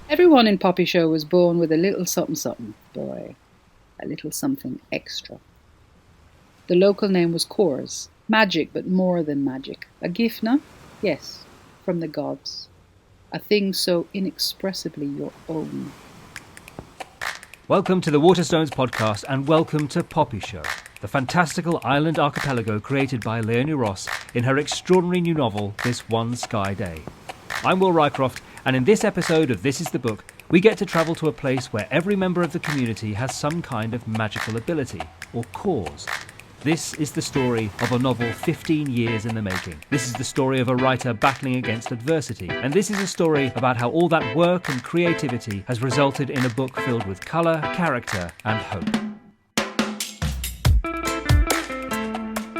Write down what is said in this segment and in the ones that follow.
Everyone in Popisho was born with a little something something, boy, a little something extra. The local name was Kors, magic but more than magic. A gift, no? Yes, from the gods. A thing so inexpressibly your own. Welcome to the Waterstones podcast and welcome to Popisho, the fantastical island archipelago created by Leone Ross in her extraordinary new novel, This One Sky Day. I'm Will Rycroft, and in this episode of This Is the Book, we get to travel to a place where every member of the community has some kind of magical ability, or cause. This is the story of a novel 15 years in the making. This is the story of a writer battling against adversity. And this is a story about how all that work and creativity has resulted in a book filled with colour, character and hope.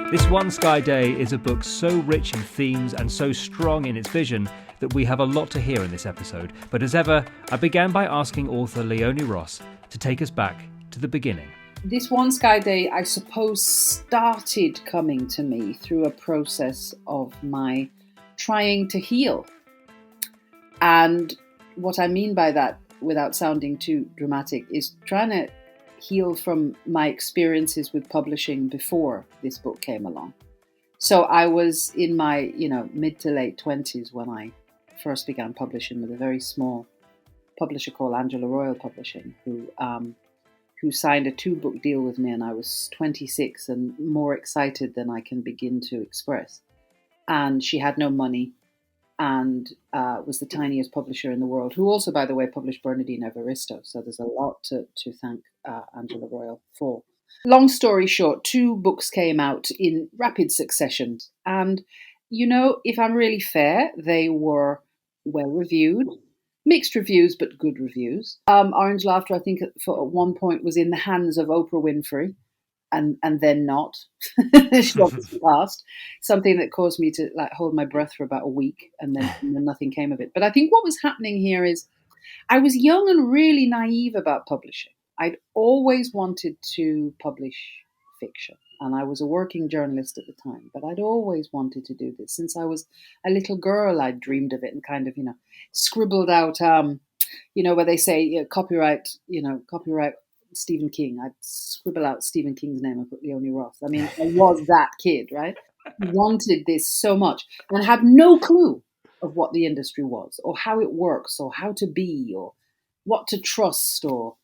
This One Sky Day is a book so rich in themes and so strong in its vision that we have a lot to hear in this episode. But as ever, I began by asking author Leone Ross to take us back to the beginning. This One Sky Day, I suppose, started coming to me through a process of my trying to heal. And what I mean by that, without sounding too dramatic, is trying to heal from my experiences with publishing before this book came along. So I was in my, mid to late 20s when I first began publishing with a very small publisher called Angela Royal Publishing, who signed a 2-book deal with me, and I was 26 and more excited than I can begin to express. And she had no money and was the tiniest publisher in the world, who also, by the way, published Bernardine Evaristo. So there's a lot to thank Angela Royal for. Long story short, 2 books came out in rapid succession. And, if I'm really fair, they were well reviewed. Mixed reviews, but good reviews. Orange Laughter, I think, at one point was in the hands of Oprah Winfrey, and then not. She obviously passed. Something that caused me to hold my breath for about a week, and then nothing came of it. But I think what was happening here is I was young and really naive about publishing. I'd always wanted to publish fiction. And I was a working journalist at the time, but I'd always wanted to do this. Since I was a little girl, I'd dreamed of it and kind of, scribbled out, where they say copyright Stephen King. I'd scribble out Stephen King's name and put Leone Ross. I mean, I was that kid, right? Wanted this so much and had no clue of what the industry was or how it works or how to be or what to trust or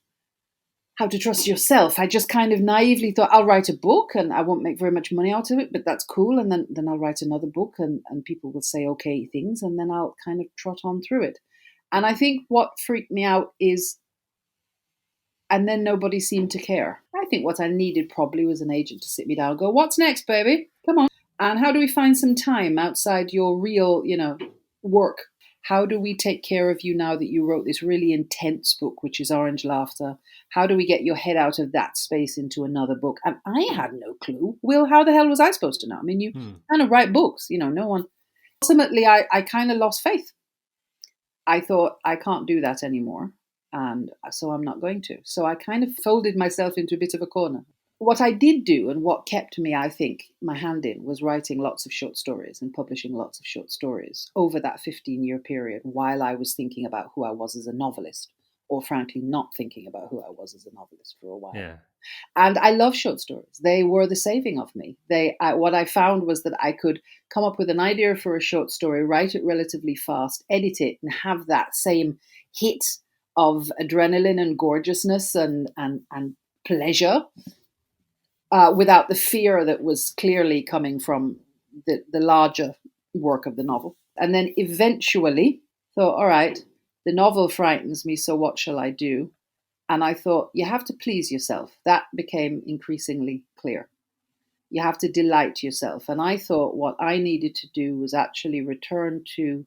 how to trust yourself. I just kind of naively thought, I'll write a book and I won't make very much money out of it, but that's cool. And then I'll write another book and people will say okay things and then I'll kind of trot on through it. And I think what freaked me out is, and then nobody seemed to care. I think what I needed probably was an agent to sit me down and go, what's next, baby? Come on. And how do we find some time outside your real, work? How do we take care of you now that you wrote this really intense book, which is Orange Laughter? How do we get your head out of that space into another book? And I had no clue. Will, how the hell was I supposed to know? I mean, you kind of write books, no one. Ultimately, I kind of lost faith. I thought, I can't do that anymore. And so I'm not going to. So I kind of folded myself into a bit of a corner. What I did do and what kept me, I think, my hand in was writing lots of short stories and publishing lots of short stories over that 15-year period while I was thinking about who I was as a novelist, or frankly not thinking about who I was as a novelist for a while. Yeah. And I love short stories. They were the saving of me. What I found was that I could come up with an idea for a short story, write it relatively fast, edit it, and have that same hit of adrenaline and gorgeousness and pleasure. Without the fear that was clearly coming from the larger work of the novel. And then eventually thought, all right, the novel frightens me, so what shall I do? And I thought, you have to please yourself. That became increasingly clear. You have to delight yourself. And I thought what I needed to do was actually return to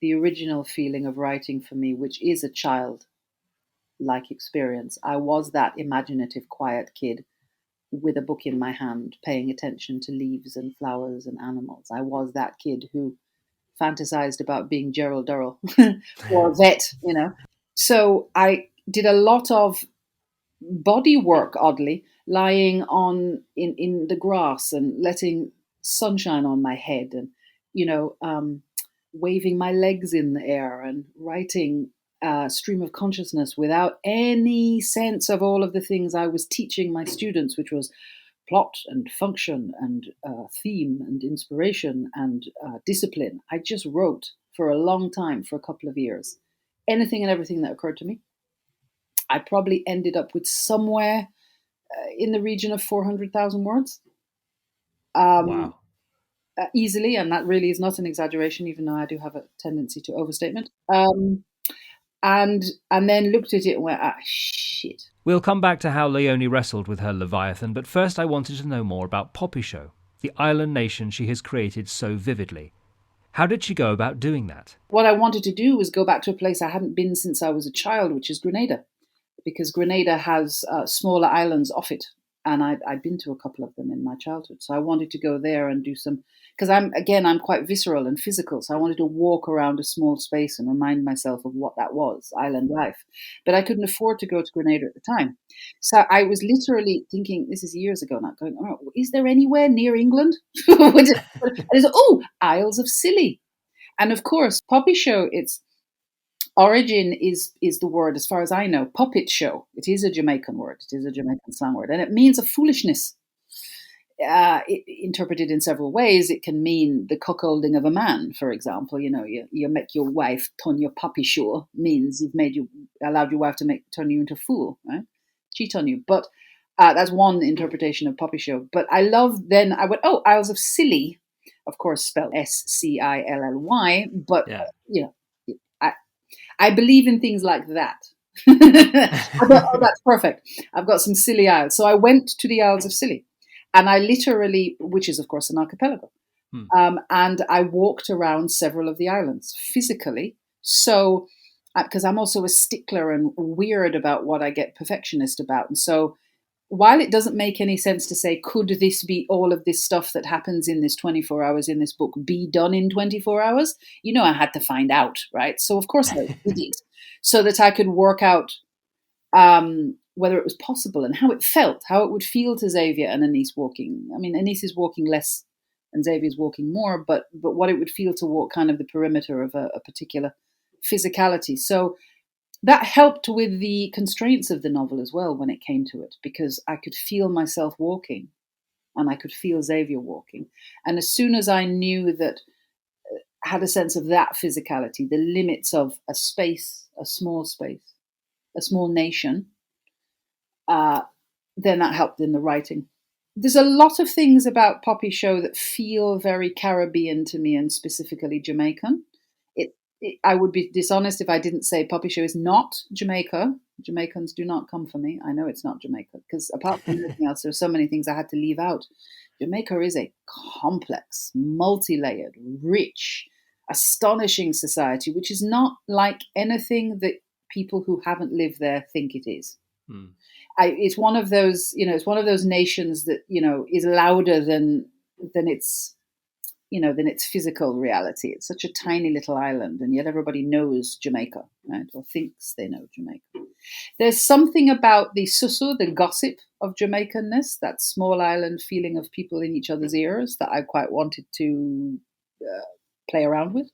the original feeling of writing for me, which is a child-like experience. I was that imaginative, quiet kid with a book in my hand, paying attention to leaves and flowers and animals. I was that kid who fantasized about being Gerald Durrell or a vet, So I did a lot of body work, oddly, lying in the grass and letting sunshine on my head and, waving my legs in the air and writing stream of consciousness without any sense of all of the things I was teaching my students, which was plot and function and theme and inspiration and discipline. I just wrote for a long time, for a couple of years, anything and everything that occurred to me. I probably ended up with somewhere in the region of 400,000 words. Wow. Easily, and that really is not an exaggeration, even though I do have a tendency to overstatement. And then looked at it and went, shit. We'll come back to how Leone wrestled with her Leviathan, but first I wanted to know more about Popisho, the island nation she has created so vividly. How did she go about doing that? What I wanted to do was go back to a place I hadn't been since I was a child, which is Grenada, because Grenada has smaller islands off it. And I'd been to a couple of them in my childhood. So I wanted to go there and do some, because I'm quite visceral and physical. So I wanted to walk around a small space and remind myself of what that was, island life. But I couldn't afford to go to Grenada at the time. So I was literally thinking, this is years ago now, going, oh, is there anywhere near England? Isles of Scilly. And of course, Popisho, its origin is the word, as far as I know, puppet show. It is a Jamaican word. It is a Jamaican slang word. And it means a foolishness. Interpreted in several ways. It can mean the cuckolding of a man, for example. You make your wife turn your Popisho, means you've allowed your wife to turn you into a fool, right? Cheat on you. But that's one interpretation of Popisho. But I went, Isles of Scilly, of course, spelled Scilly, but, I believe in things like that. I thought, that's perfect. I've got some Scilly Isles. So I went to the Isles of Scilly, and I literally, which is, of course, an archipelago, and I walked around several of the islands physically. So, because I'm also a stickler and weird about what I get perfectionist about. And so while it doesn't make any sense to say, could this be all of this stuff that happens in this 24 hours in this book be done in 24 hours? I had to find out, right? So of course I did it, so that I could work out whether it was possible and how it felt, how it would feel to Xavier and Anise walking. I mean, Anise is walking less and Xavier's walking more, but what it would feel to walk kind of the perimeter of a particular physicality. So that helped with the constraints of the novel as well when it came to it, because I could feel myself walking and I could feel Xavier walking. And as soon as I knew that, I had a sense of that physicality, the limits of a space, a small nation, then that helped in the writing. There's a lot of things about Popisho that feel very Caribbean to me, and specifically Jamaican. I would be dishonest if I didn't say Popisho is not Jamaica. Jamaicans do not come for me. I know it's not Jamaica, because apart from anything else, there's so many things I had to leave out. Jamaica is a complex, multi-layered, rich, astonishing society, which is not like anything that people who haven't lived there think it is. It's one of those, it's one of those nations that, is louder than its than its physical reality. It's such a tiny little island, and yet everybody knows Jamaica, right? Or thinks they know Jamaica. There's something about the susu, the gossip of Jamaicanness, that small island feeling of people in each other's ears, that I quite wanted to play around with.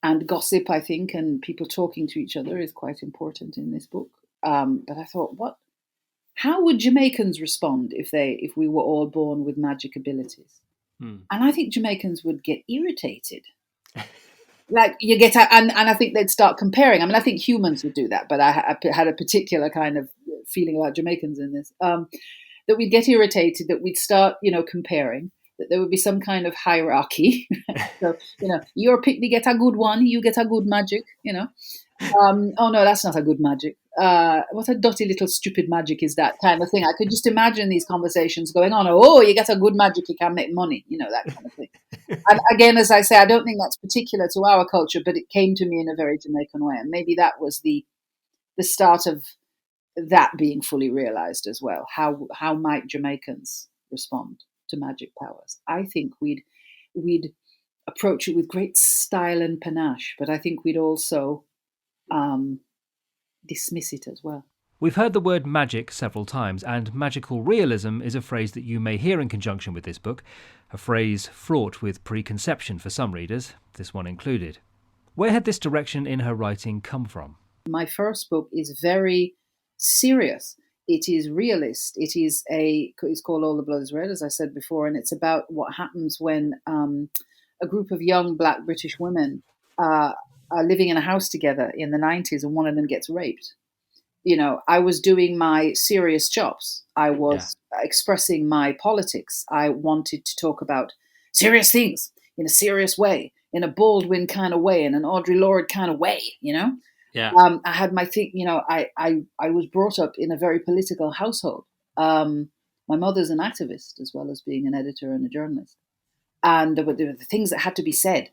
And gossip, I think, and people talking to each other is quite important in this book. But I thought, how would Jamaicans respond if we were all born with magic abilities? And I think Jamaicans would get irritated. And I think they'd start comparing. I mean, I think humans would do that, but I had a particular kind of feeling about Jamaicans in this, that we'd get irritated, that we'd start, comparing, that there would be some kind of hierarchy. So, your picnic get a good one, you get a good magic, oh no, that's not a good magic. What a dirty little stupid magic is that, kind of thing. I could just imagine these conversations going on. Oh, you get a good magic, you can make money, that kind of thing. And again, as I say, I don't think that's particular to our culture, but it came to me in a very Jamaican way. And maybe that was the start of that being fully realized as well. How might Jamaicans respond to magic powers? I think we'd approach it with great style and panache, but I think we'd also dismiss it as well. We've heard the word magic several times, and magical realism is a phrase that you may hear in conjunction with this book, a phrase fraught with preconception for some readers, this one included. Where had this direction in her writing come from? My first book is very serious. It is realist. It's called All the Blood is Red, as I said before, and it's about what happens when a group of young Black British women are living in a house together in the 90s, and one of them gets raped. I was doing my serious jobs. I was expressing my politics. I wanted to talk about serious things in a serious way, in a Baldwin kind of way, in an Audre Lorde kind of way, Yeah. I had my thing, I was brought up in a very political household. My mother's an activist as well as being an editor and a journalist. And there were the things that had to be said.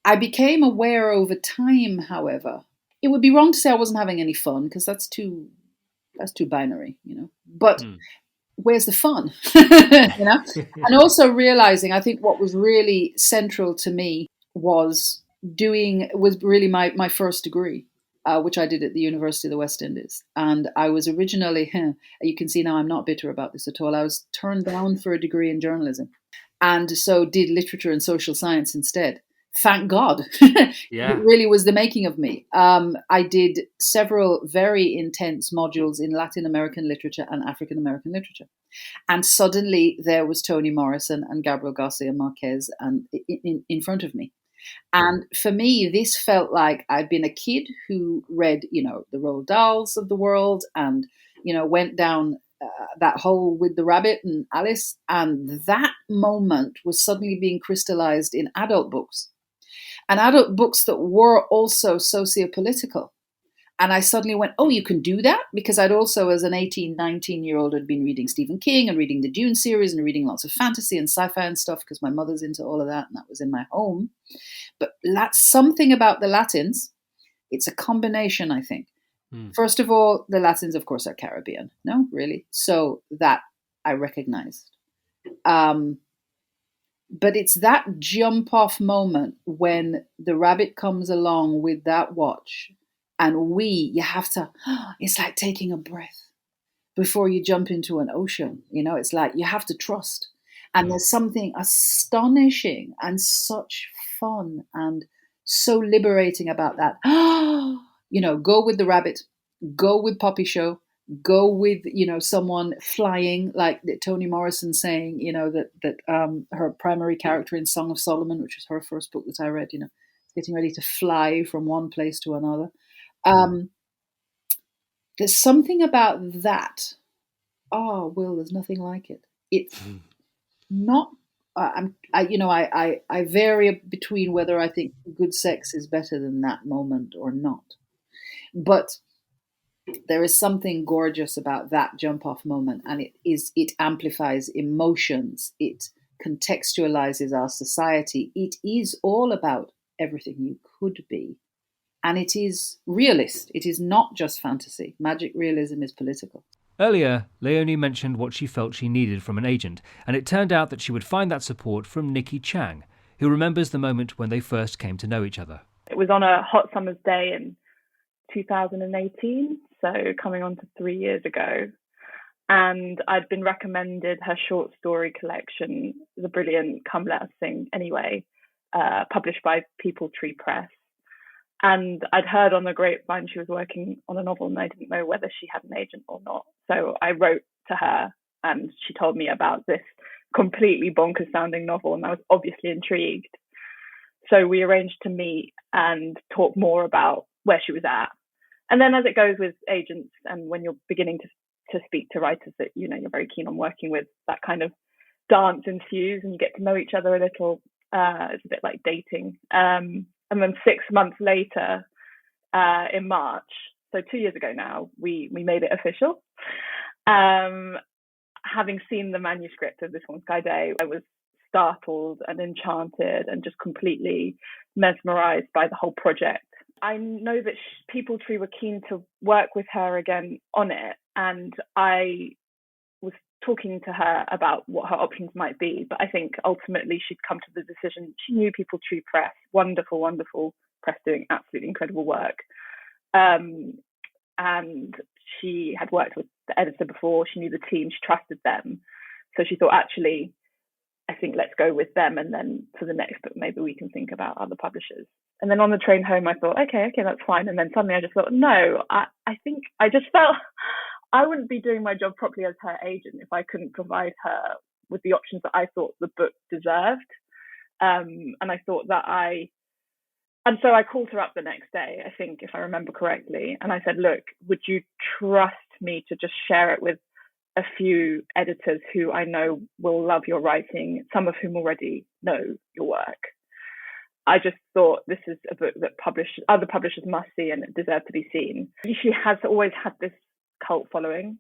I became aware over time, however, it would be wrong to say I wasn't having any fun because that's too binary, But where's the fun, And also realizing, I think what was really central to me was really my first degree, which I did at the University of the West Indies. And I was originally, you can see now I'm not bitter about this at all. I was turned down for a degree in journalism, and so did literature and social science instead. Thank God. Yeah. It really was the making of me. I did several very intense modules in Latin American literature and African American literature. And suddenly there was Toni Morrison and Gabriel Garcia Marquez in front of me. And for me, this felt like I'd been a kid who read, the Roald Dahls of the world and, went down that hole with the rabbit and Alice. And that moment was suddenly being crystallized in adult books. And adult books that were also socio-political. And I suddenly went, oh, you can do that? Because I'd also, as an 18, 19-year-old, had been reading Stephen King and reading the Dune series and reading lots of fantasy and sci-fi and stuff because my mother's into all of that and that was in my home. But something about the Latins, it's a combination, I think. First of all, the Latins, of course, are Caribbean. No, really? So that I recognized. But it's that jump-off moment when the rabbit comes along with that watch and you have to, it's like taking a breath before you jump into an ocean. It's like you have to trust. And there's something astonishing and such fun and so liberating about that. Go with the rabbit, go with Popisho, go with, someone flying, like Toni Morrison saying, that her primary character in Song of Solomon, which was her first book that I read, getting ready to fly from one place to another. There's something about that. Oh, Will, there's nothing like it. It's not. I vary between whether I think good sex is better than that moment or not. But there is something gorgeous about that jump-off moment, and it amplifies emotions. It contextualizes our society. It is all about everything you could be. And it is realist. It is not just fantasy. Magic realism is political. Earlier, Leone mentioned what she felt she needed from an agent, and it turned out that she would find that support from Nikki Chang, who remembers the moment when they first came to know each other. It was on a hot summer's day in 2018, so coming on to 3 years ago. And I'd been recommended her short story collection, The Brilliant Come Let Us Sing Anyway, published by People Tree Press. And I'd heard on the grapevine she was working on a novel, and I didn't know whether she had an agent or not. So I wrote to her and she told me about this completely bonkers sounding novel, and I was obviously intrigued. So we arranged to meet and talk more about where she was at. And then, as it goes with agents, and when you're beginning to speak to writers that you're very keen on working with, that kind of dance ensues and you get to know each other a little. It's a bit like dating. And then 6 months later, in March, so 2 years ago now, we made it official. Having seen the manuscript of This One Sky Day, I was startled and enchanted and just completely mesmerized by the whole project. I know that People Tree were keen to work with her again on it, and I was talking to her about what her options might be, but I think ultimately she'd come to the decision. She knew People Tree Press, wonderful, wonderful press doing absolutely incredible work. And she had worked with the editor before, she knew the team, she trusted them. So she thought, actually, I think let's go with them, and then for the next book, maybe we can think about other publishers. And then on the train home, I thought, okay, that's fine. And then suddenly I just thought, no, I think I just felt I wouldn't be doing my job properly as her agent if I couldn't provide her with the options that I thought the book deserved. And I thought that and so I called her up the next day, I think, if I remember correctly. And I said, look, would you trust me to just share it with a few editors who I know will love your writing, some of whom already know your work? I just thought this is a book that other publishers must see and it deserves to be seen. She has always had this cult following,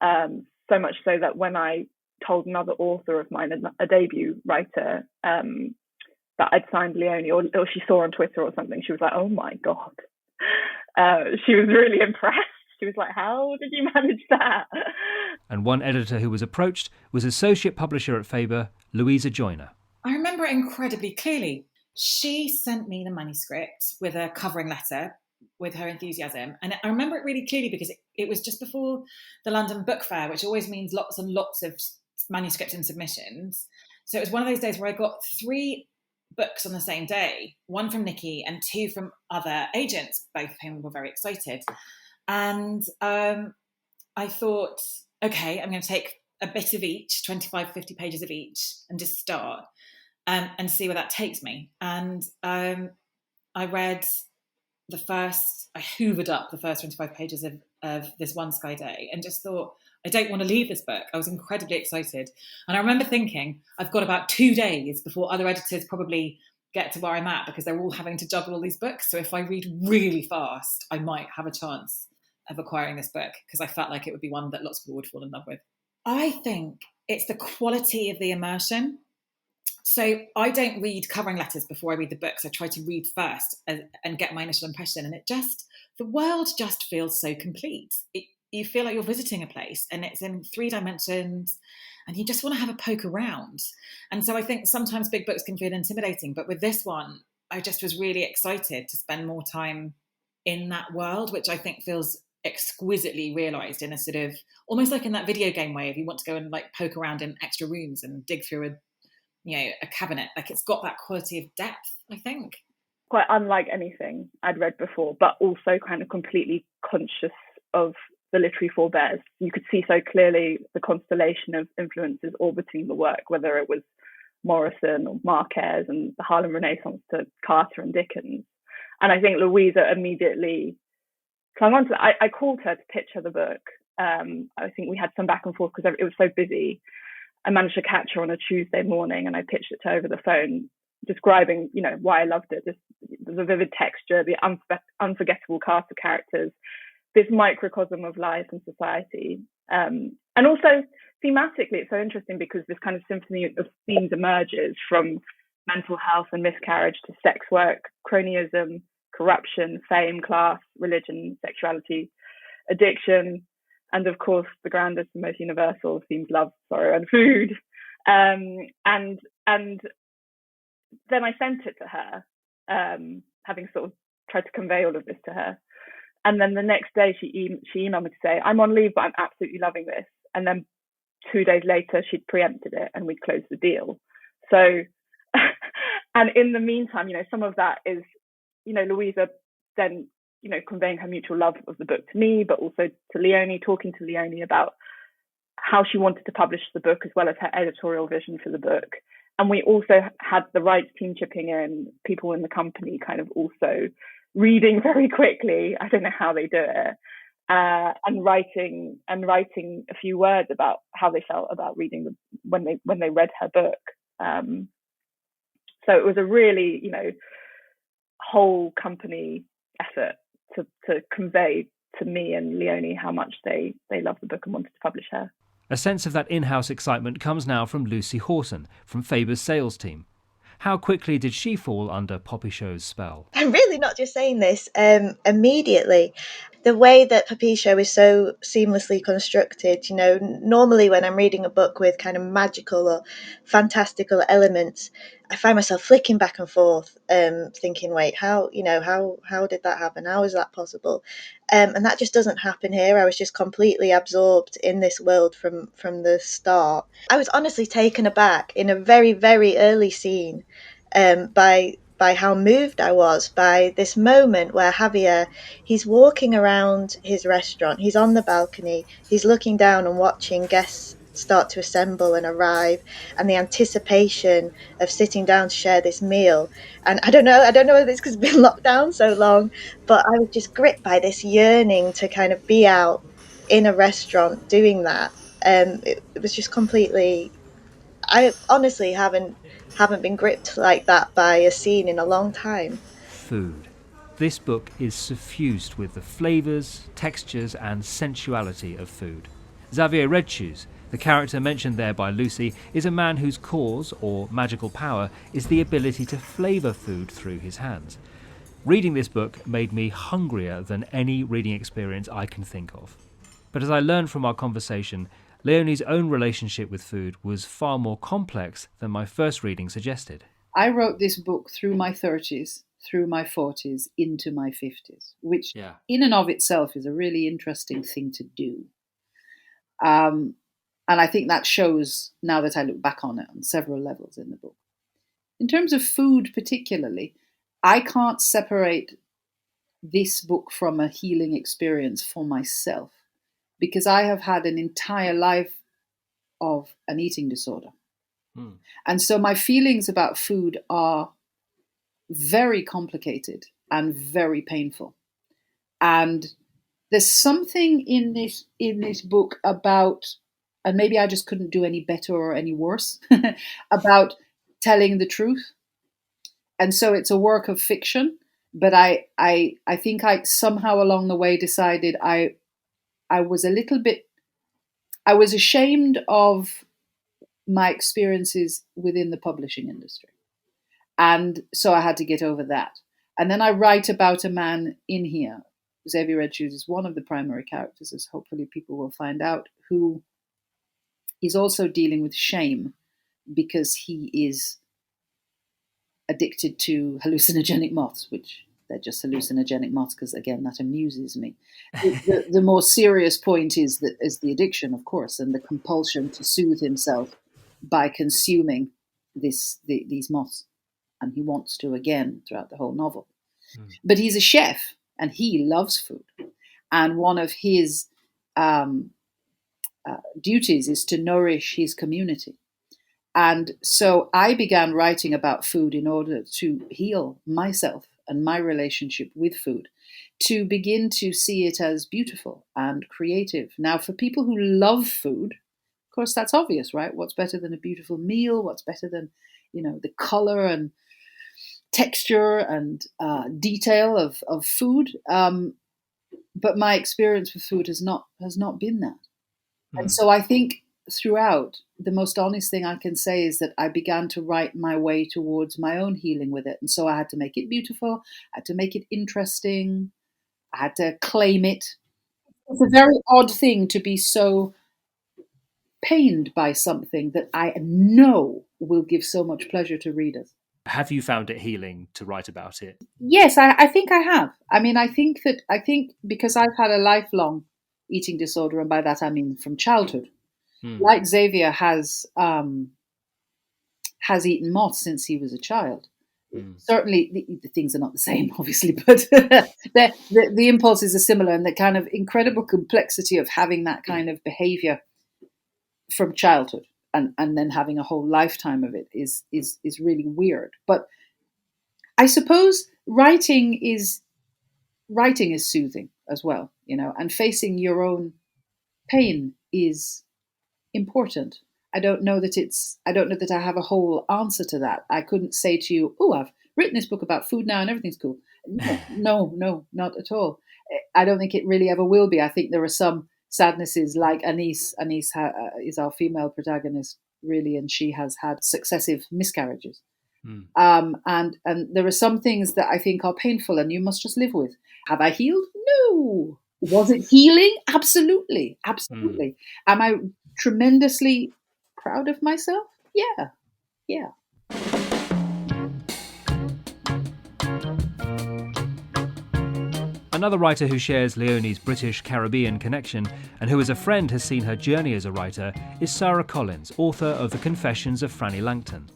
so much so that when I told another author of mine, a debut writer, that I'd signed Leone, or she saw on Twitter or something, she was like, oh my God. She was really impressed. She was like, how did you manage that? And one editor who was approached was associate publisher at Faber, Louisa Joyner. I remember it incredibly clearly. She sent me the manuscript with a covering letter with her enthusiasm. And I remember it really clearly because it was just before the London Book Fair, which always means lots and lots of manuscripts and submissions. So it was one of those days where I got 3 books on the same day, 1 from Nikki and 2 from other agents, both of whom were very excited. And I thought, okay, I'm going to take a bit of each, 25, 50 pages of each, and just start and see where that takes me. And I read I hoovered up the first 25 pages of This One Sky Day and just thought, I don't want to leave this book. I was incredibly excited. And I remember thinking, I've got about 2 days before other editors probably get to where I'm at because they're all having to juggle all these books. So if I read really fast, I might have a chance of acquiring this book because I felt like it would be one that lots of people would fall in love with. I think it's the quality of the immersion. So I don't read covering letters before I read the books. I try to read first and get my initial impression. And the world just feels so complete. You feel like you're visiting a place and it's in 3 dimensions and you just want to have a poke around. And so I think sometimes big books can feel intimidating, but with this one, I just was really excited to spend more time in that world, which I think feels exquisitely realised in a sort of, almost like in that video game way, if you want to go and like poke around in extra rooms and dig through a cabinet, like it's got that quality of depth, I think. Quite unlike anything I'd read before, but also kind of completely conscious of the literary forebears. You could see so clearly the constellation of influences orbiting the work, whether it was Morrison or Marquez and the Harlem Renaissance to Carter and Dickens. And I think Louisa immediately clung on to that. I called her to pitch her the book. I think we had some back and forth because it was so busy. I managed to catch her on a Tuesday morning and I pitched it to her over the phone, describing, why I loved it, just the vivid texture, the unforgettable cast of characters, this microcosm of life and society. And also thematically, it's so interesting because this kind of symphony of themes emerges from mental health and miscarriage to sex work, cronyism, corruption, fame, class, religion, sexuality, addiction, and of course, the grandest and most universal themes, love, sorrow, and food. And then I sent it to her, having sort of tried to convey all of this to her. And then the next day she emailed me to say, I'm on leave, but I'm absolutely loving this. And then 2 days later, she'd preempted it and we'd closed the deal. So, and in the meantime, some of that is, Louisa then, conveying her mutual love of the book to me, but also to Leone, talking to Leone about how she wanted to publish the book as well as her editorial vision for the book. And we also had the rights team chipping in, people in the company kind of also reading very quickly. I don't know how they do it, and writing a few words about how they felt about reading when they read her book. So it was a really, whole company effort to convey to me and Leone how much they loved the book and wanted to publish her. A sense of that in-house excitement comes now from Lucy Hawson, from Faber's sales team. How quickly did she fall under Popisho's spell? I'm really not just saying this immediately. The way that Popisho is so seamlessly constructed, normally when I'm reading a book with kind of magical or fantastical elements, I find myself flicking back and forth, thinking, wait, how did that happen? How is that possible? And that just doesn't happen here. I was just completely absorbed in this world from the start. I was honestly taken aback in a very, very early scene by by how moved I was by this moment where Javier, he's walking around his restaurant, he's on the balcony, he's looking down and watching guests start to assemble and arrive, and the anticipation of sitting down to share this meal. And I don't know whether it's because it's been locked down so long, but I was just gripped by this yearning to kind of be out in a restaurant doing that. It was just completely, I honestly haven't been gripped like that by a scene in a long time. Food. This book is suffused with the flavours, textures and sensuality of food. Xavier Red Shoes, the character mentioned there by Lucy, is a man whose cause, or magical power, is the ability to flavour food through his hands. Reading this book made me hungrier than any reading experience I can think of. But as I learned from our conversation, Leone's own relationship with food was far more complex than my first reading suggested. I wrote this book through my 30s, through my 40s, into my 50s, which in and of itself is a really interesting thing to do. And I think that shows, now that I look back on it, on several levels in the book. In terms of food particularly, I can't separate this book from a healing experience for myself, because I have had an entire life of an eating disorder. And so my feelings about food are very complicated and very painful. And there's something in this book about, and maybe I just couldn't do any better or any worse, about telling the truth. And so it's a work of fiction, but I think I somehow along the way decided I was ashamed of my experiences within the publishing industry. And so I had to get over that. And then I write about a man in here, Xavier Red Shoes is one of the primary characters, as hopefully people will find out, who is also dealing with shame because he is addicted to hallucinogenic moths, which they're just hallucinogenic moths because, again, that amuses me. The more serious point is the addiction, of course, and the compulsion to soothe himself by consuming these moths. And he wants to again throughout the whole novel. But he's a chef and he loves food. And one of his duties is to nourish his community. And so I began writing about food in order to heal myself and my relationship with food, to begin to see it as beautiful and creative. Now, for people who love food, of course, that's obvious, right? What's better than a beautiful meal? What's better than, the color and texture and detail of food? But my experience with food has not been that. And so I think throughout, the most honest thing I can say is that I began to write my way towards my own healing with it. And so I had to make it beautiful. I had to make it interesting. I had to claim it. It's a very odd thing to be so pained by something that I know will give so much pleasure to readers. Have you found it healing to write about it? Yes, I think I have. I mean, I think because I've had a lifelong eating disorder, and by that I mean from childhood, like Xavier has eaten moths since he was a child. Certainly, the things are not the same, obviously, but the impulses are similar, and the kind of incredible complexity of having that kind of behavior from childhood and then having a whole lifetime of it is really weird. But I suppose writing is soothing as well, and facing your own pain is important. I don't know that I have a whole answer to that. I couldn't say to you, "Oh, I've written this book about food now and everything's cool." No, not at all. I don't think it really ever will be. I think there are some sadnesses, like Anise. Anise is our female protagonist, really, and she has had successive miscarriages. And there are some things that I think are painful and you must just live with. Have I healed? No. Was it healing? Absolutely. Am I tremendously proud of myself? Yeah. Another writer who shares Leone's British-Caribbean connection and who as a friend has seen her journey as a writer is Sarah Collins, author of The Confessions of Franny Langton.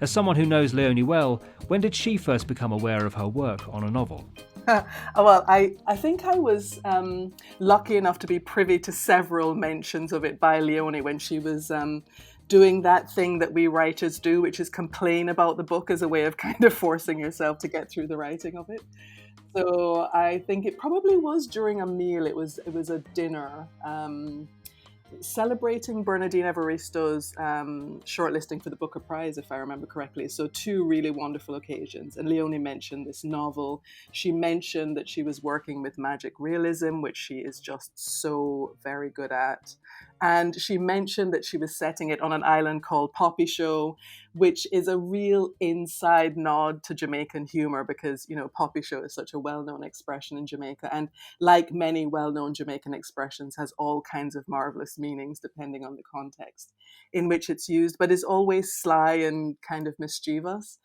As someone who knows Leone well, when did she first become aware of her work on a novel? Well, I think I was lucky enough to be privy to several mentions of it by Leone when she was doing that thing that we writers do, which is complain about the book as a way of kind of forcing yourself to get through the writing of it. So I think it probably was during a meal. It was a dinner. Celebrating Bernardine Evaristo's shortlisting for the Booker Prize, if I remember correctly. So 2 really wonderful occasions. And Leone mentioned this novel. She mentioned that she was working with magic realism, which she is just so very good at. And she mentioned that she was setting it on an island called Popisho, which is a real inside nod to Jamaican humor because, you know, Popisho is such a well-known expression in Jamaica. And like many well-known Jamaican expressions, has all kinds of marvelous meanings depending on the context in which it's used, but is always sly and kind of mischievous.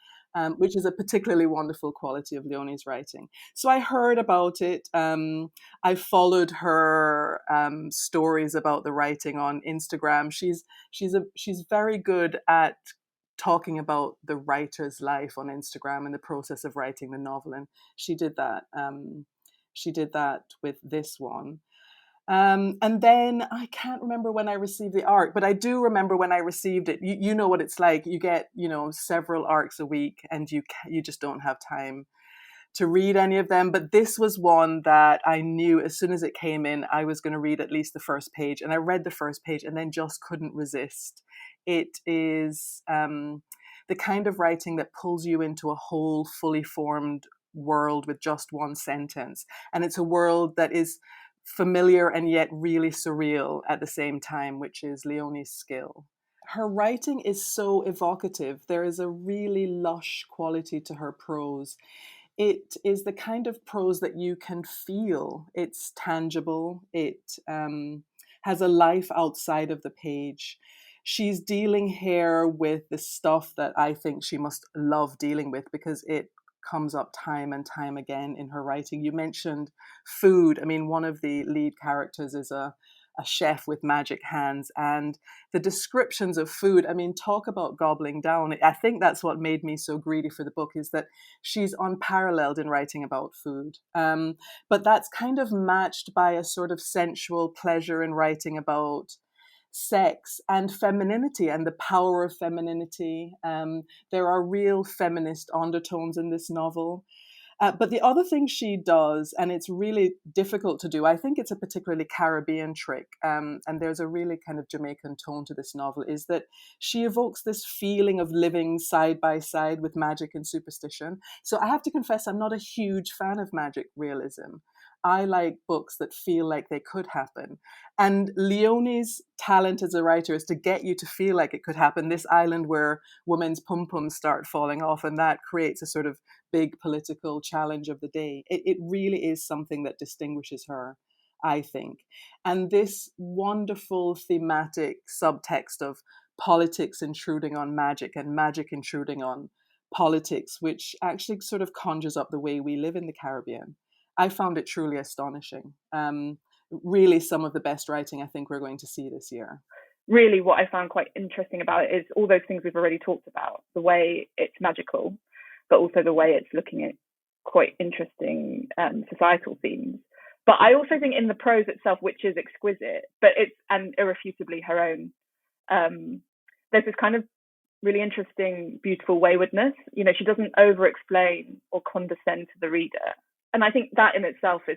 Which is a particularly wonderful quality of Leone's writing. So I heard about it. I followed her stories about the writing on Instagram. She's very good at talking about the writer's life on Instagram and the process of writing the novel, and she did that. She did that with this one. And then I can't remember when I received the arc, but I do remember when I received it. You know what it's like. You get, you know, several arcs a week and you just don't have time to read any of them. But this was one that I knew as soon as it came in, I was going to read at least the first page. And I read the first page and then just couldn't resist. It is the kind of writing that pulls you into a whole fully formed world with just one sentence. And it's a world that is familiar and yet really surreal at the same time, which is Leone's skill. Her writing is so evocative. There is a really lush quality to her prose. It is the kind of prose that you can feel. It's tangible. It has a life outside of the page. She's dealing here with the stuff that I think she must love dealing with because it comes up time and time again in her writing. You mentioned food. I mean, one of the lead characters is a chef with magic hands, and the descriptions of food, I mean, talk about gobbling down. I think that's what made me so greedy for the book, is that she's unparalleled in writing about food. But that's kind of matched by a sort of sensual pleasure in writing about sex and femininity and the power of femininity. There are real feminist undertones in this novel. But the other thing she does, and it's really difficult to do, I think it's a particularly Caribbean trick, and there's a really kind of Jamaican tone to this novel, is that she evokes this feeling of living side by side with magic and superstition. So I have to confess, I'm not a huge fan of magic realism. I like books that feel like they could happen. And Leone's talent as a writer is to get you to feel like it could happen. This island where women's pum-pums start falling off, and that creates a sort of big political challenge of the day. It really is something that distinguishes her, I think. And this wonderful thematic subtext of politics intruding on magic and magic intruding on politics, which actually sort of conjures up the way we live in the Caribbean. I found it truly astonishing. Really some of the best writing I think we're going to see this year. Really what I found quite interesting about it is all those things we've already talked about, the way it's magical, but also the way it's looking at quite interesting societal themes. But I also think in the prose itself, which is exquisite, but it's and irrefutably her own, there's this kind of really interesting, beautiful waywardness. You know, she doesn't over-explain or condescend to the reader. And I think that in itself is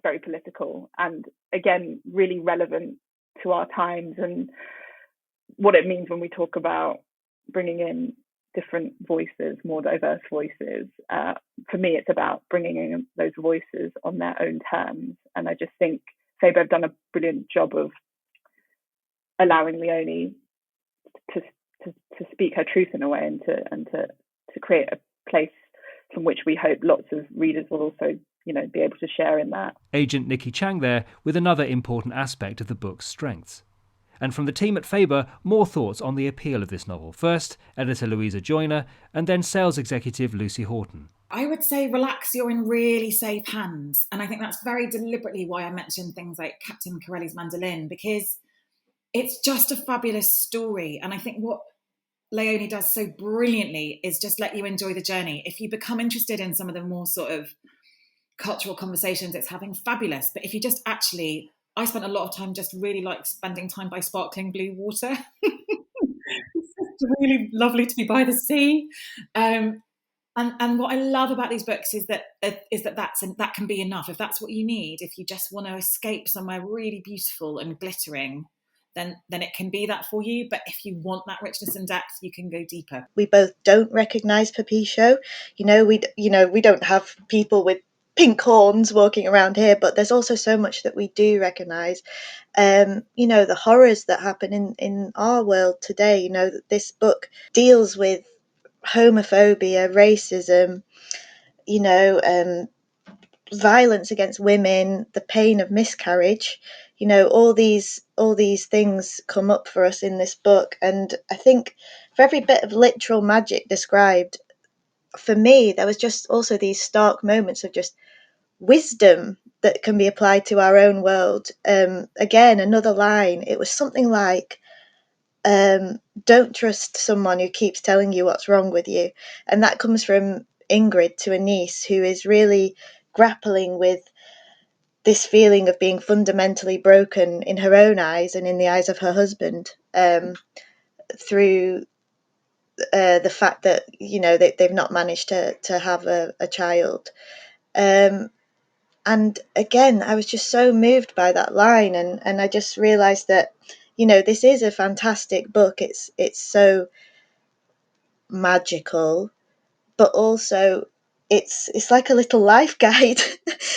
very political and, again, really relevant to our times and what it means when we talk about bringing in different voices, more diverse voices. For me, it's about bringing in those voices on their own terms. And I just think Faber have done a brilliant job of allowing Leone to speak her truth in a way and to create a place from which we hope lots of readers will also, you know, be able to share in that. Agent Nikki Chang there with another important aspect of the book's strengths. And from the team at Faber, more thoughts on the appeal of this novel. First, editor Louisa Joyner, and then sales executive Lucy Horton. I would say relax, you're in really safe hands. And I think that's very deliberately why I mentioned things like Captain Corelli's Mandolin, because it's just a fabulous story. And I think what Leone does so brilliantly is just let you enjoy the journey. If you become interested in some of the more sort of cultural conversations it's having, fabulous. But if you just actually, I spent a lot of time just really like spending time by sparkling blue water. It's just really lovely to be by the sea. And what I love about these books is that that can be enough. If that's what you need, if you just want to escape somewhere really beautiful and glittering, then it can be that for you. But if you want that richness and depth, you can go deeper. We both don't recognise Popisho. We don't have people with pink horns walking around here, but there's also so much that we do recognise. The horrors that happen in our world today. This book deals with homophobia, racism, violence against women, the pain of miscarriage. All these things come up for us in this book, and I think for every bit of literal magic described, for me there was just also these stark moments of just wisdom that can be applied to our own world. Again, another line, it was something like, don't trust someone who keeps telling you what's wrong with you. And that comes from Ingrid to a niece who is really grappling with this feeling of being fundamentally broken in her own eyes and in the eyes of her husband, through the fact that they've not managed to have a child. And again, I was just so moved by that line, and I just realised that this is a fantastic book. It's so magical, but also it's like a little life guide.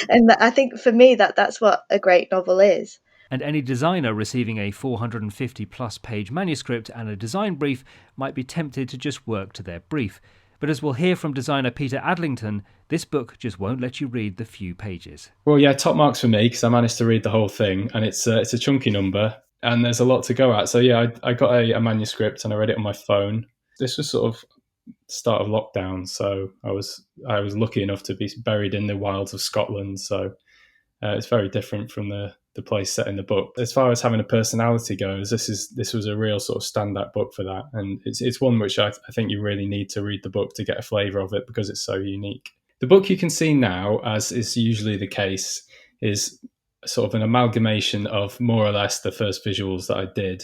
And I think for me that's what a great novel is. And any designer receiving a 450 plus page manuscript and a design brief might be tempted to just work to their brief. But as we'll hear from designer Peter Adlington, this book just won't let you read the few pages. Well, yeah, top marks for me because I managed to read the whole thing, and it's a chunky number and there's a lot to go at. So yeah, I got a manuscript and I read it on my phone. This was sort of start of lockdown, so I was lucky enough to be buried in the wilds of Scotland. So it's very different from the place set in the book. As far as having a personality goes, this was a real sort of standout book for that, and it's one which I think you really need to read the book to get a flavour of it because it's so unique. The book you can see now, as is usually the case, is sort of an amalgamation of more or less the first visuals that I did.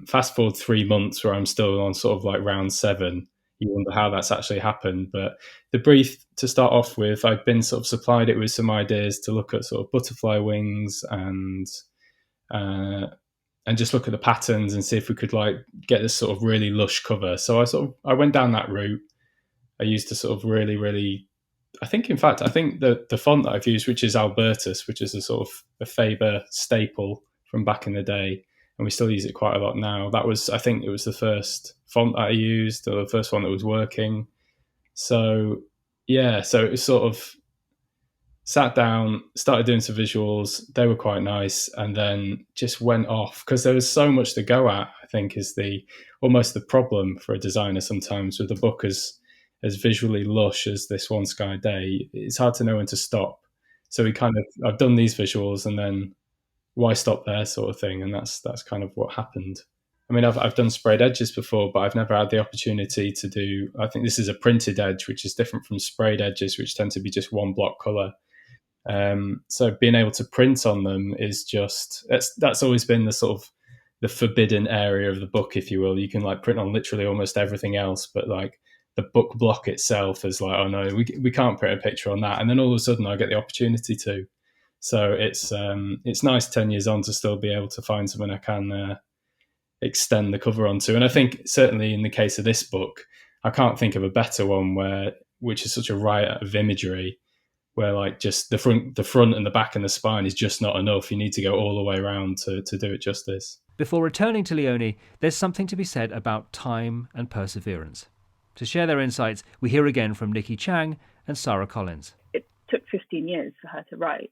Fast forward 3 months where I'm still on sort of like round 7. You wonder how that's actually happened. But the brief, to start off with, I'd been sort of supplied it with some ideas to look at sort of butterfly wings and just look at the patterns and see if we could like get this sort of really lush cover. So I went down that route. I used a sort of really, I think the font that I've used, which is Albertus, which is a sort of a Faber staple from back in the day, and we still use it quite a lot now. I think it was the first font that I used, or the first one that was working. So yeah, so it was sort of sat down, started doing some visuals. They were quite nice, and then just went off because there was so much to go at. I think is almost the problem for a designer sometimes with a book as visually lush as this One Sky Day. It's hard to know when to stop. So I've done these visuals, and then why stop there, sort of thing. And that's kind of what happened. I mean, I've done sprayed edges before, but I've never had the opportunity to do. I think this is a printed edge, which is different from sprayed edges, which tend to be just one block color. So being able to print on them is that's always been the sort of the forbidden area of the book, if you will. You can like print on literally almost everything else, but like the book block itself is like, oh no, we can't print a picture on that. And then all of a sudden I get the opportunity to. So it's nice 10 years on to still be able to find something I can extend the cover onto. And I think certainly in the case of this book, I can't think of a better one which is such a riot of imagery, where like just the front and the back and the spine is just not enough. You need to go all the way around to do it justice. Before returning to Leone, there's something to be said about time and perseverance. To share their insights, we hear again from Nikki Chang and Sarah Collins. It took 15 years for her to write.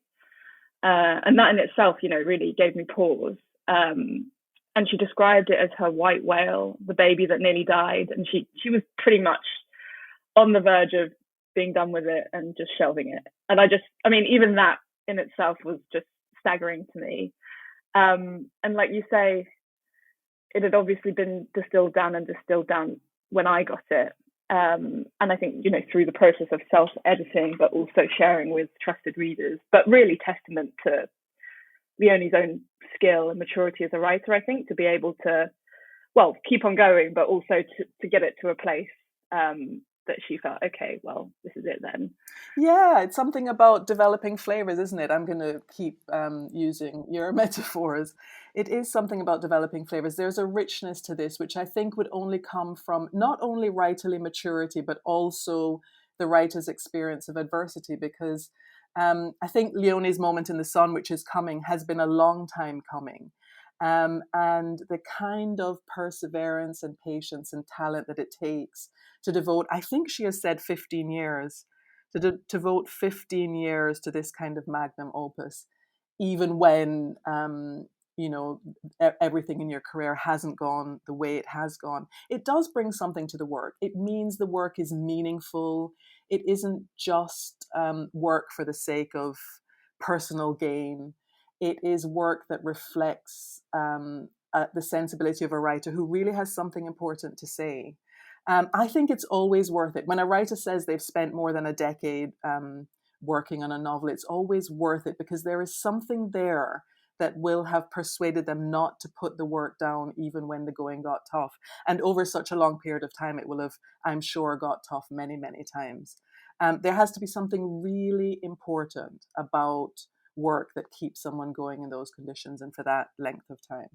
And that in itself, really gave me pause. And she described it as her white whale, the baby that nearly died. And she was pretty much on the verge of being done with it and just shelving it. And even that in itself was just staggering to me. And like you say, it had obviously been distilled down when I got it. And I think, through the process of self-editing, but also sharing with trusted readers, but really testament to Leone's own skill and maturity as a writer, I think, to be able to, keep on going, but also to get it to a place that she felt, okay, well, this is it then. Yeah, it's something about developing flavors, isn't it? I'm going to keep using your metaphors. It is something about developing flavors. There's a richness to this, which I think would only come from not only writerly maturity, but also the writer's experience of adversity. Because I think Leone's moment in the sun, which is coming, has been a long time coming. And the kind of perseverance and patience and talent that it takes to devote, I think she has said 15 years, to devote 15 years to this kind of magnum opus, even when, everything in your career hasn't gone the way it has gone. It does bring something to the work. It means the work is meaningful. It isn't just work for the sake of personal gain. It is work that reflects the sensibility of a writer who really has something important to say. I think it's always worth it. When a writer says they've spent more than a decade working on a novel, it's always worth it because there is something there that will have persuaded them not to put the work down even when the going got tough. And over such a long period of time, it will have, I'm sure, got tough many, many times. There has to be something really important about work that keeps someone going in those conditions and for that length of time.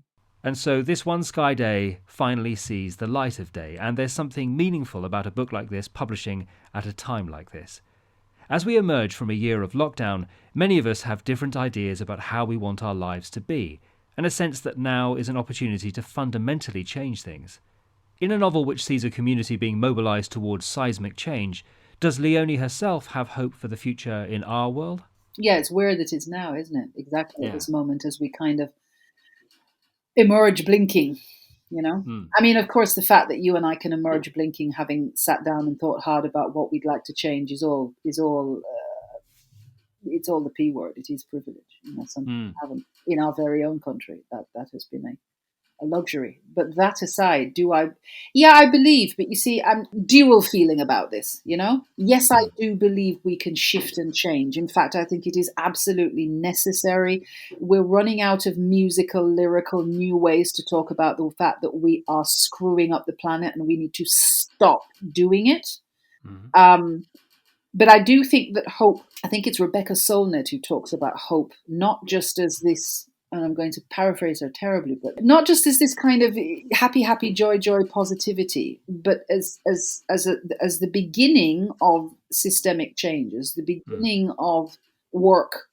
And so this one sky day finally sees the light of day, and there's something meaningful about a book like this publishing at a time like this. As we emerge from a year of lockdown, many of us have different ideas about how we want our lives to be, and a sense that now is an opportunity to fundamentally change things. In a novel which sees a community being mobilised towards seismic change, does Leone herself have hope for the future in our world? Yeah, it's where that is now, isn't it? Exactly at this moment as we kind of emerge blinking, I mean, of course, the fact that you and I can emerge blinking, having sat down and thought hard about what we'd like to change, is all it's all the P word. It is privilege. Some haven't in our very own country. That has been a luxury. But that aside, I believe, but you see, I'm dual feeling about this, Yes, I do believe we can shift and change. In fact, I think it is absolutely necessary. We're running out of musical, lyrical, new ways to talk about the fact that we are screwing up the planet and we need to stop doing it. But I do think that hope, I think it's Rebecca Solnit who talks about hope, not just as this, and I'm going to paraphrase her terribly, but not just as this kind of happy, happy, joy, joy, positivity, but as the beginning of systemic changes, the beginning of work.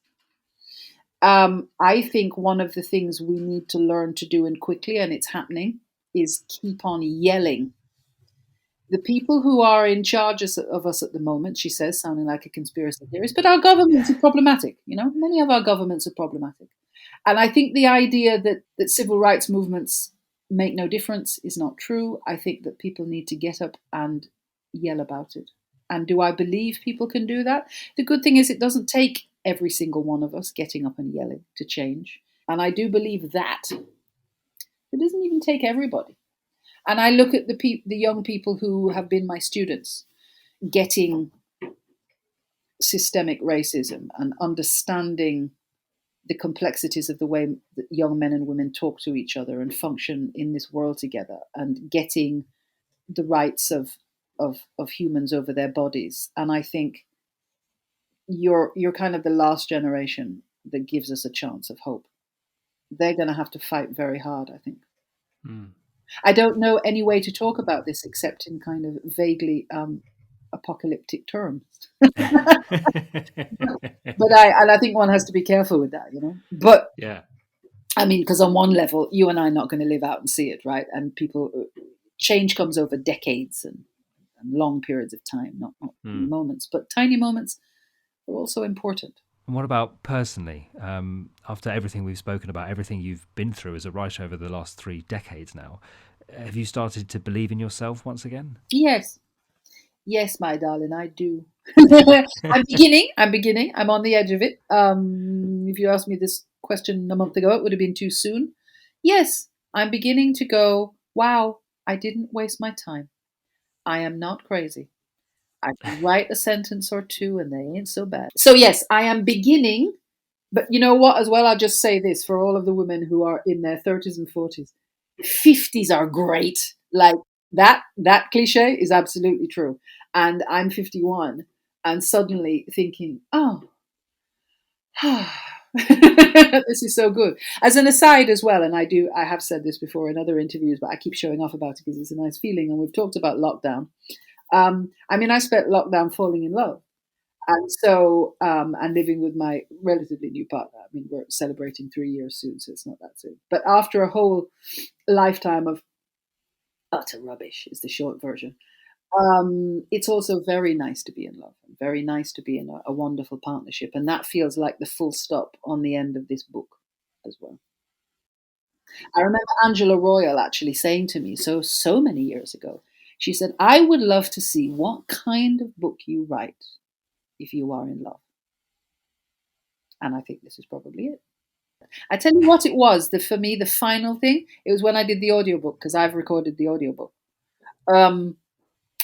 I think one of the things we need to learn to do, and quickly, and it's happening, is keep on yelling. The people who are in charge of us at the moment, she says, sounding like a conspiracy theorist, but our governments are problematic. Many of our governments are problematic. And I think the idea that civil rights movements make no difference is not true. I think that people need to get up and yell about it. And do I believe people can do that? The good thing is it doesn't take every single one of us getting up and yelling to change. And I do believe that. It doesn't even take everybody. And I look at the young people who have been my students getting systemic racism and understanding the complexities of the way that young men and women talk to each other and function in this world together, and getting the rights of humans over their bodies. And I think you're kind of the last generation that gives us a chance of hope. They're going to have to fight very hard, I think. I don't know any way to talk about this except in kind of vaguely apocalyptic terms. But I think one has to be careful with that, But yeah, I mean, because on one level, you and I are not going to live out and see it, right? And change comes over decades and long periods of time, not moments, but tiny moments are also important. And what about personally? After everything we've spoken about, everything you've been through as a writer over the last 3 decades now, have you started to believe in yourself once again? Yes, my darling, I do. I'm beginning. I'm on the edge of it. If you asked me this question a month ago, it would have been too soon. Yes, I'm beginning to go, wow, I didn't waste my time. I am not crazy. I can write a sentence or two and they ain't so bad. So yes, I am beginning, but you know what as well, I'll just say this for all of the women who are in their 30s and 40s. 50s are great. Like that cliche is absolutely true. And I'm 51 and suddenly thinking, oh, this is so good. As an aside as well, and I have said this before in other interviews, but I keep showing off about it because it's a nice feeling. And we've talked about lockdown. I spent lockdown falling in love. And so, and living with my relatively new partner. I mean, we're celebrating 3 years soon, so it's not that soon. But after a whole lifetime of utter rubbish is the short version. It's also very nice to be in love, very nice to be in a wonderful partnership. And that feels like the full stop on the end of this book as well. I remember Angela Royal actually saying to me so many years ago, she said, I would love to see what kind of book you write if you are in love. And I think this is probably it. I tell you what it was, for me, the final thing, it was when I did the audiobook, because I've recorded the audiobook.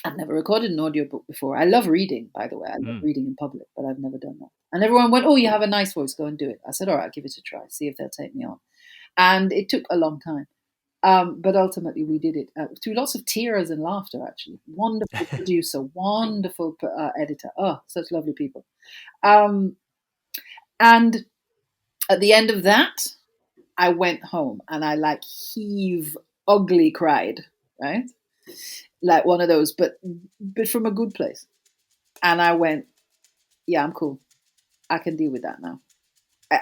I've never recorded an audiobook before. I love reading, by the way. I love reading in public, but I've never done that. And everyone went, oh, you have a nice voice, go and do it. I said, all right, I'll give it a try, see if they'll take me on. And it took a long time. But ultimately we did it through lots of tears and laughter, actually. Wonderful producer, wonderful editor. Oh, such lovely people. And at the end of that, I went home and I ugly cried, right? Like one of those, but from a good place. And I went, yeah, I'm cool. I can deal with that now.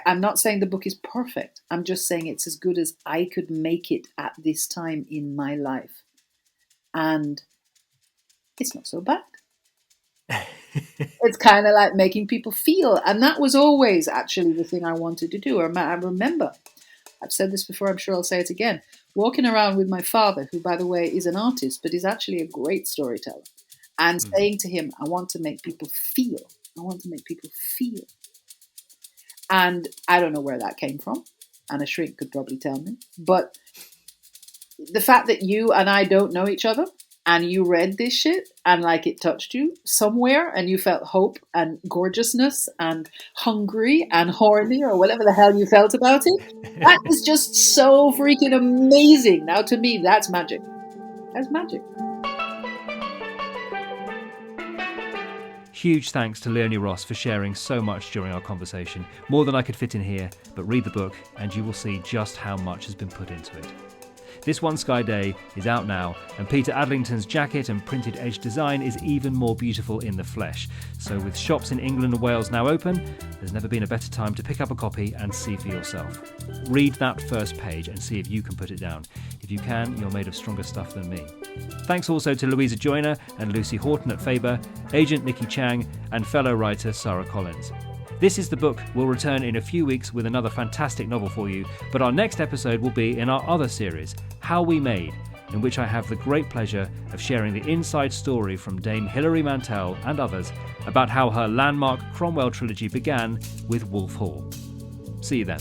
I'm not saying the book is perfect. I'm just saying it's as good as I could make it at this time in my life. And it's not so bad. It's kind of like making people feel. And that was always actually the thing I wanted to do. I remember, I've said this before, I'm sure I'll say it again, walking around with my father, who, by the way, is an artist, but is actually a great storyteller, and saying to him, I want to make people feel. I want to make people feel. And I don't know where that came from, and a shrink could probably tell me. But the fact that you and I don't know each other, and you read this shit, and like it touched you somewhere, and you felt hope and gorgeousness and hungry and horny, or whatever the hell you felt about it, that is just so freaking amazing. Now, to me, that's magic. That's magic. Huge thanks to Leone Ross for sharing so much during our conversation. More than I could fit in here, but read the book and you will see just how much has been put into it. This One Sky Day is out now, and Peter Adlington's jacket and printed edge design is even more beautiful in the flesh. So with shops in England and Wales now open, there's never been a better time to pick up a copy and see for yourself. Read that first page and see if you can put it down. If you can, you're made of stronger stuff than me. Thanks also to Louisa Joyner and Lucy Horton at Faber, agent Nikki Chang, and fellow writer Sarah Collins. This Is the Book will return in a few weeks with another fantastic novel for you, but our next episode will be in our other series, How We Made, in which I have the great pleasure of sharing the inside story from Dame Hilary Mantel and others about how her landmark Cromwell trilogy began with Wolf Hall. See you then.